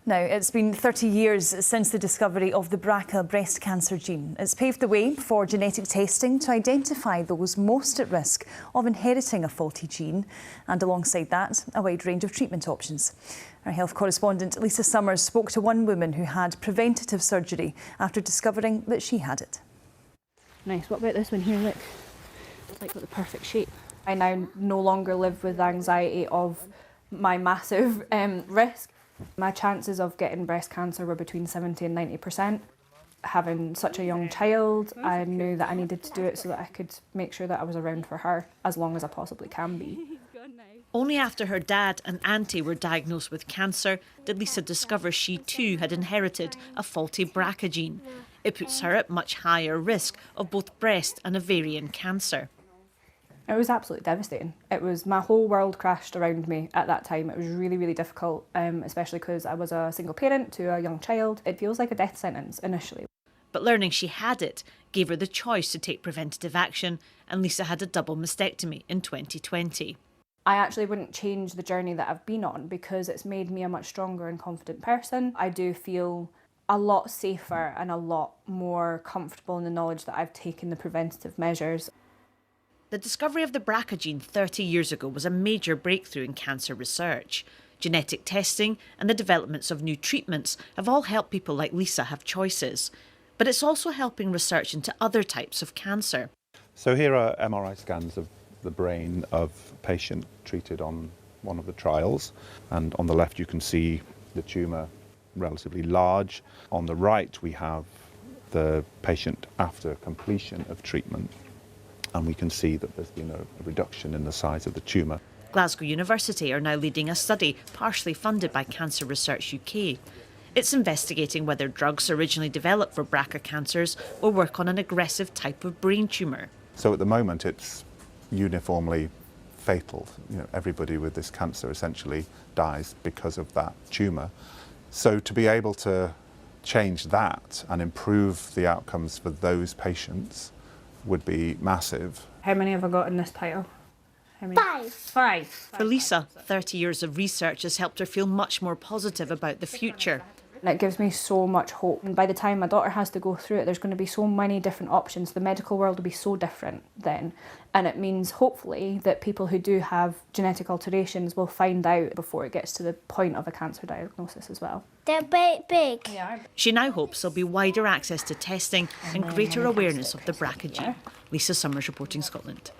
Now, it's been 30 years since the discovery of the BRCA breast cancer gene. It's paved the way for genetic testing to identify those most at risk of inheriting a faulty gene, and alongside that, a wide range of treatment options. Our health correspondent Lisa Summers spoke to one woman who had preventative surgery after discovering that she had it. Nice. What about this one here? Look, it's like got the perfect shape. I now no longer live with the anxiety of my massive risk. My chances of getting breast cancer were between 70 and 90%. Having such a young child, I knew that I needed to do it so that I could make sure that I was around for her as long as I possibly can be. Only after her dad and auntie were diagnosed with cancer did Lisa discover she too had inherited a faulty BRCA gene. It puts her at much higher risk of both breast and ovarian cancer. It was absolutely devastating. It was, my whole world crashed around me at that time. It was really, really difficult, especially because I was a single parent to a young child. It feels like a death sentence initially. But learning she had it gave her the choice to take preventative action, and Lisa had a double mastectomy in 2020. I actually wouldn't change the journey that I've been on because it's made me a much stronger and confident person. I do feel a lot safer and a lot more comfortable in the knowledge that I've taken the preventative measures. The discovery of the BRCA gene 30 years ago was a major breakthrough in cancer research. Genetic testing and the developments of new treatments have all helped people like Lisa have choices. But it's also helping research into other types of cancer. So here are MRI scans of the brain of a patient treated on one of the trials. And on the left you can see the tumour relatively large. On the right we have the patient after completion of treatment. And we can see that there's been a reduction in the size of the tumour. Glasgow University are now leading a study partially funded by Cancer Research UK. It's investigating whether drugs originally developed for BRCA cancers will work on an aggressive type of brain tumour. So at the moment it's uniformly fatal. Everybody with this cancer essentially dies because of that tumour. So to be able to change that and improve the outcomes for those patients would be massive. How many have I got in this pile? Five. For Lisa, 30 years of research has helped her feel much more positive about the future. And it gives me so much hope. And by the time my daughter has to go through it, there's going to be so many different options. The medical world will be so different then. And it means, hopefully, that people who do have genetic alterations will find out before it gets to the point of a cancer diagnosis as well. They're big. She now hopes there'll be wider access to testing and greater awareness of the BRCA gene. Lisa Summers reporting, Scotland.